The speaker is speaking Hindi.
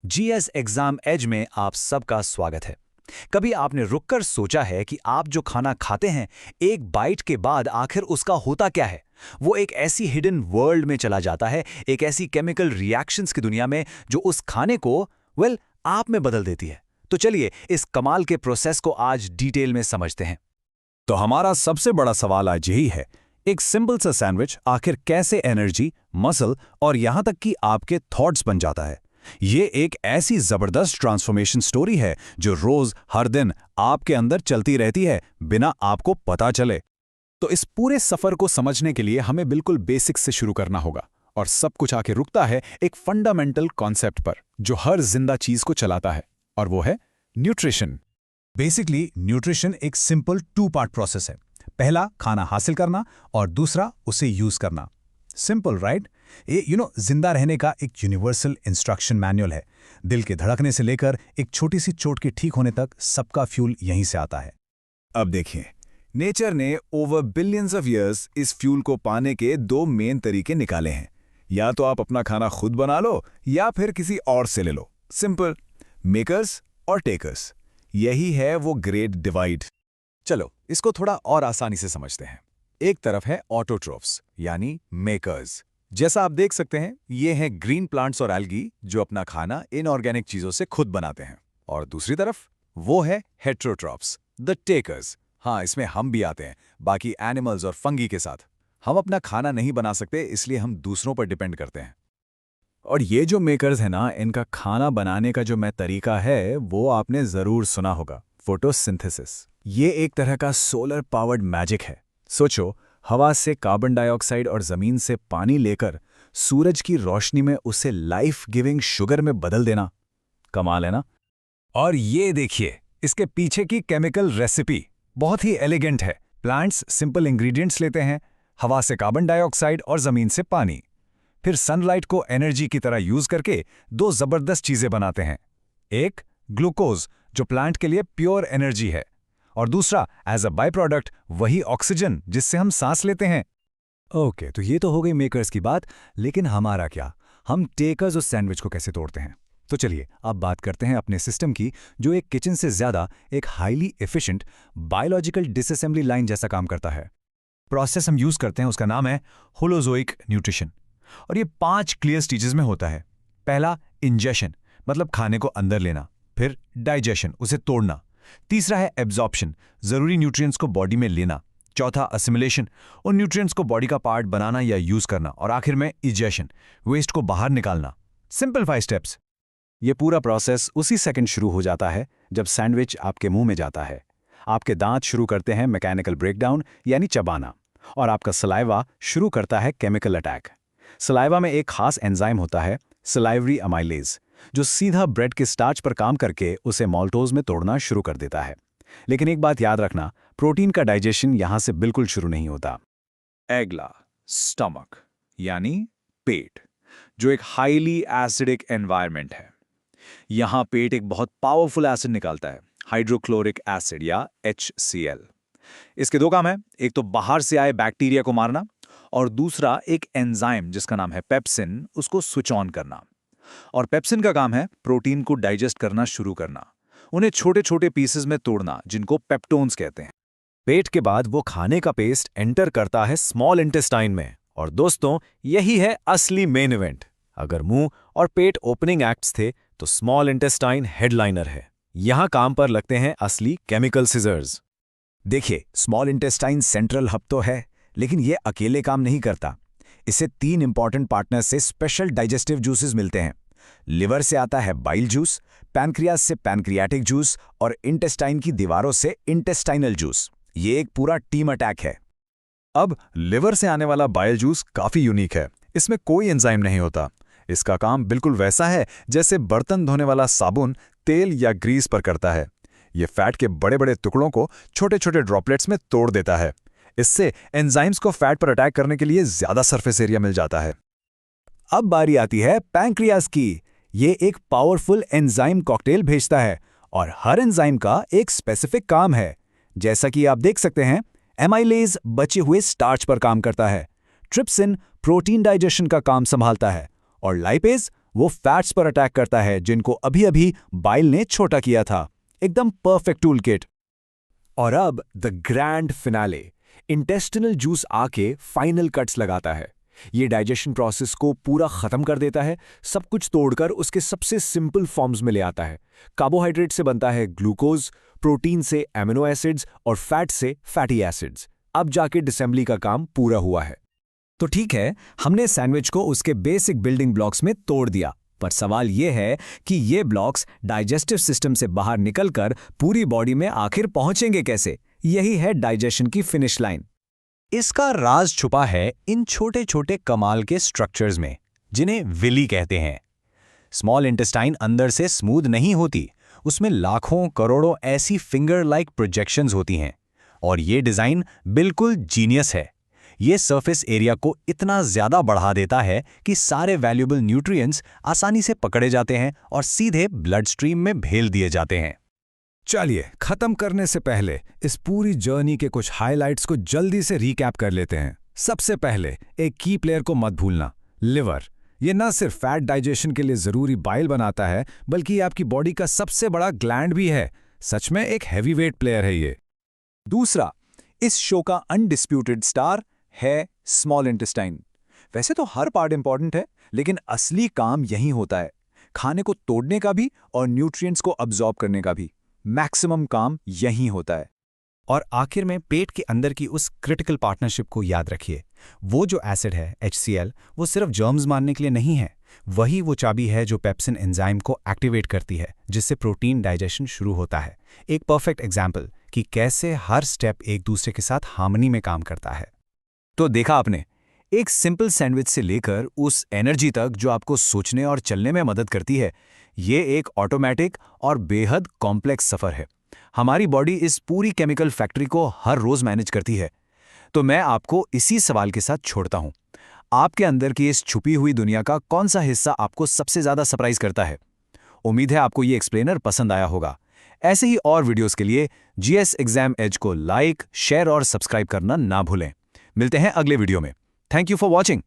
जीएस एग्जाम एज में आप सबका स्वागत है। कभी आपने रुककर सोचा है कि आप जो खाना खाते हैं एक बाइट के बाद आखिर उसका होता क्या है? वो एक ऐसी हिडन वर्ल्ड में चला जाता है, एक ऐसी केमिकल रिएक्शंस की दुनिया में जो उस खाने को आप में बदल देती है। तो चलिए इस कमाल के प्रोसेस को आज डिटेल में समझते हैं। तो हमारा सबसे बड़ा सवाल आज यही है, एक सिंपल सा सैंडविच आखिर कैसे एनर्जी, मसल और यहां तक कि आपके थॉट्स बन जाता है। ये एक ऐसी जबरदस्त ट्रांसफॉर्मेशन स्टोरी है जो रोज हर दिन आपके अंदर चलती रहती है बिना आपको पता चले। तो इस पूरे सफर को समझने के लिए हमें बिल्कुल बेसिक्स से शुरू करना होगा और सब कुछ आके रुकता है एक फंडामेंटल कॉन्सेप्ट पर जो हर जिंदा चीज को चलाता है, और वो है न्यूट्रिशन। बेसिकली न्यूट्रिशन एक सिंपल 2 पार्ट प्रोसेस है। पहला खाना हासिल करना और दूसरा उसे यूज करना। Simple right? ये जिंदा रहने का एक यूनिवर्सल इंस्ट्रक्शन मैनुअल है। दिल के धड़कने से लेकर एक छोटी सी चोट के ठीक होने तक सबका फ्यूल यहीं से आता है। अब देखिए, नेचर ने ओवर बिलियंस ऑफ ईयर्स इस फ्यूल को पाने के 2 मेन तरीके निकाले हैं। या तो आप अपना खाना खुद बना लो या फिर किसी और से ले लो। सिंपल, मेकर्स और टेकर्स। यही है वो ग्रेट डिवाइड। चलो इसको थोड़ा और आसानी से समझते हैं। एक तरफ है ऑटोट्रोफ्स यानी मेकर्स। जैसा आप देख सकते हैं, ये हैं ग्रीन प्लांट्स और एल्गी जो अपना खाना इनऑर्गेनिक चीजों से खुद बनाते हैं। और दूसरी तरफ वो है हेट्रोट्रॉफ्स, द टेकर्स। हाँ, इसमें हम भी आते हैं, बाकी एनिमल्स और फंगी के साथ। हम अपना खाना नहीं बना सकते, इसलिए हम दूसरों पर डिपेंड करते हैं। और ये जो मेकर्स है ना, इनका खाना बनाने का जो तरीका है वो आपने जरूर सुना होगा, फोटोसिंथेसिस। ये एक तरह का सोलर पावर्ड मैजिक है। सोचो, हवा से कार्बन डाइऑक्साइड और जमीन से पानी लेकर सूरज की रोशनी में उसे लाइफ गिविंग शुगर में बदल देना। कमाल है ना? और ये देखिए, इसके पीछे की केमिकल रेसिपी बहुत ही एलिगेंट है। प्लांट्स सिंपल इंग्रेडिएंट्स लेते हैं, हवा से कार्बन डाइऑक्साइड और जमीन से पानी, फिर सनलाइट को एनर्जी की तरह यूज करके 2 जबरदस्त चीजें बनाते हैं। एक ग्लूकोज जो प्लांट के लिए प्योर एनर्जी है, और दूसरा एज अ बाय प्रोडक्ट वही ऑक्सीजन जिससे हम सांस लेते हैं। ओके, तो ये तो हो गई मेकर्स की बात, लेकिन हमारा क्या? हम टेकर्स उस सैंडविच को कैसे तोड़ते हैं? तो चलिए अब बात करते हैं अपने सिस्टम की, जो एक किचन से ज्यादा एक highly efficient biological disassembly line जैसा काम करता है। प्रोसेस हम यूज करते हैं, उसका नाम है होलोजोइक न्यूट्रिशन, और ये 5 क्लियर स्टेजेस में होता है। पहला इंजेशन, मतलब खाने को अंदर लेना। फिर डाइजेशन, उसे तोड़ना। तीसरा है एब्जॉर्प्शन, जरूरी न्यूट्रिएंट्स को बॉडी में लेना। चौथा असिमिलेशन, उन न्यूट्रिएंट्स को बॉडी का पार्ट बनाना या यूज करना। और आखिर में इजेशन, वेस्ट को बाहर निकालना। Simple 5 steps. ये पूरा प्रोसेस उसी सेकंड शुरू हो जाता है जब सैंडविच आपके मुंह में जाता है। आपके दांत शुरू करते हैं मैकेनिकल ब्रेकडाउन यानी चबाना, और आपका सलाइवा शुरू करता है केमिकल अटैक। सलाइवा में एक खास एंजाइम होता है, सलाइवरी अमाइलेज, जो सीधा ब्रेड के स्टार्च पर काम करके उसे माल्टोज में तोड़ना शुरू कर देता है। लेकिन एक बात याद रखना, प्रोटीन का डाइजेशन यहां से बिल्कुल शुरू नहीं होता। अगला स्टमक यानी पेट, जो एक हाईली एसिडिक एनवायरनमेंट है। यहां पेट एक बहुत पावरफुल एसिड निकालता है, हाइड्रोक्लोरिक एसिड या HCl। इसके 2 काम हैं, एक तो बाहर से आए बैक्टीरिया को मारना, और दूसरा एक एंजाइम जिसका नाम है पेप्सिन, उसको स्विच ऑन करना। और पेप्सिन का काम है प्रोटीन को डाइजेस्ट करना शुरू करना, उन्हें छोटे छोटे पीसेस में तोड़ना, जिनको पेप्टोन्स कहते हैं। पेट के बाद वो खाने का पेस्ट एंटर करता है स्मॉल इंटेस्टाइन में, और दोस्तों यही है असली मेन इवेंट। अगर मुंह और पेट ओपनिंग एक्ट्स थे, तो स्मॉल इंटेस्टाइन हेडलाइनर है। यहां काम पर लगते हैं असली केमिकल सीजर्स। देखिए, स्मॉल इंटेस्टाइन सेंट्रल हब तो है, लेकिन ये अकेले काम नहीं करता। इसे 3 इंपॉर्टेंट पार्टनर से स्पेशल डाइजेस्टिव जूसेस मिलते हैं। लिवर से आता है बाइल जूस, पैनक्रियाज से पैनक्रियाटिक जूस, और इंटेस्टाइन की दीवारों से इंटेस्टाइनल जूस। ये एक पूरा टीम अटैक है। अब लिवर से आने वाला बाइल जूस काफी यूनिक है। इसमें कोई एंजाइम नहीं होता। इसका काम बिल्कुल वैसा है जैसे बर्तन धोने वाला साबुन तेल या ग्रीस पर करता है। ये फैट के बड़े बड़े टुकड़ों को छोटे छोटे ड्रॉपलेट्स में तोड़ देता है। इससे एंजाइम्स को फैट पर अटैक करने के लिए ज्यादा सरफेस एरिया मिल जाता है। अब बारी आती है पैंक्रियाज की। ये एक पावरफुल एंजाइम कॉकटेल भेजता है, और हर एंजाइम का एक स्पेसिफिक काम है। जैसा कि आप देख सकते हैं, एमाइलेज बचे हुए स्टार्च पर काम करता है, ट्रिप्सिन प्रोटीन डाइजेशन का काम संभालता है, और लाइपेज वो फैट्स पर अटैक करता है जिनको अभी अभी बाइल ने छोटा किया था। एकदम परफेक्ट टूल किट। और अब the grand finale, intestinal juice आके फाइनल कट्स लगाता है। ये डाइजेशन प्रोसेस को पूरा खत्म कर देता है, सब कुछ तोड़कर उसके सबसे सिंपल फॉर्म्स में ले आता है। कार्बोहाइड्रेट से बनता है ग्लूकोज, प्रोटीन से एमिनो एसिड्स और फैट से फैटी एसिड्स। अब जाके डिसेंबली का काम पूरा हुआ है। तो ठीक है, हमने सैंडविच को उसके बेसिक बिल्डिंग ब्लॉक्स में तोड़ दिया, पर सवाल यह है कि ये ब्लॉक्स डाइजेस्टिव सिस्टम से बाहर निकलकर पूरी बॉडी में आखिर पहुंचेंगे कैसे? यही है डाइजेशन की फिनिश लाइन। इसका राज छुपा है इन छोटे छोटे कमाल के स्ट्रक्चर्स में, जिन्हें विली कहते हैं। स्मॉल इंटेस्टाइन अंदर से स्मूथ नहीं होती, उसमें लाखों करोड़ों ऐसी फिंगर लाइक प्रोजेक्शंस होती हैं। और ये डिज़ाइन बिल्कुल जीनियस है। ये सरफेस एरिया को इतना ज़्यादा बढ़ा देता है कि सारे वैल्यूएबल न्यूट्रिएंट्स आसानी से पकड़े जाते हैं और सीधे ब्लड स्ट्रीम में भेज दिए जाते हैं। चलिए, खत्म करने से पहले इस पूरी जर्नी के कुछ हाइलाइट्स को जल्दी से रिकैप कर लेते हैं। सबसे पहले एक की प्लेयर को मत भूलना, लिवर। ये न सिर्फ फैट डाइजेशन के लिए ज़रूरी बाइल बनाता है, बल्कि ये आपकी बॉडी का सबसे बड़ा ग्लैंड भी है। सच में एक हैवीवेट प्लेयर है ये। दूसरा, इस शो का अनडिस्प्यूटेड स्टार है स्मॉल इंटेस्टाइन। वैसे तो हर पार्ट इंपॉर्टेंट है, लेकिन असली काम यही होता है, खाने को तोड़ने का भी और न्यूट्रिएंट्स को अब्सॉर्ब करने का भी। मैक्सिमम काम यही होता है। और आखिर में पेट के अंदर की उस क्रिटिकल पार्टनरशिप को याद रखिए। वो जो एसिड है HCl, वो सिर्फ जर्म्स मारने के लिए नहीं है, वही वो चाबी है जो पेप्सिन एंजाइम को एक्टिवेट करती है, जिससे प्रोटीन डाइजेशन शुरू होता है। एक परफेक्ट एग्जाम्पल कि कैसे हर स्टेप एक दूसरे के साथ हार्मनी में काम करता है। तो देखा आपने, एक सिंपल सैंडविच से लेकर उस एनर्जी तक जो आपको सोचने और चलने में मदद करती है, ये एक ऑटोमेटिक और बेहद कॉम्प्लेक्स सफ़र है। हमारी बॉडी इस पूरी केमिकल फैक्ट्री को हर रोज़ मैनेज करती है। तो मैं आपको इसी सवाल के साथ छोड़ता हूँ, आपके अंदर की इस छुपी हुई दुनिया का कौन सा हिस्सा आपको सबसे ज़्यादा सरप्राइज करता है? उम्मीद है आपको ये एक्सप्लेनर पसंद आया होगा। ऐसे ही और वीडियोस के लिए GS एग्जाम एज को लाइक, शेयर और सब्सक्राइब करना ना भूलें। मिलते हैं अगले वीडियो में। Thank you for watching.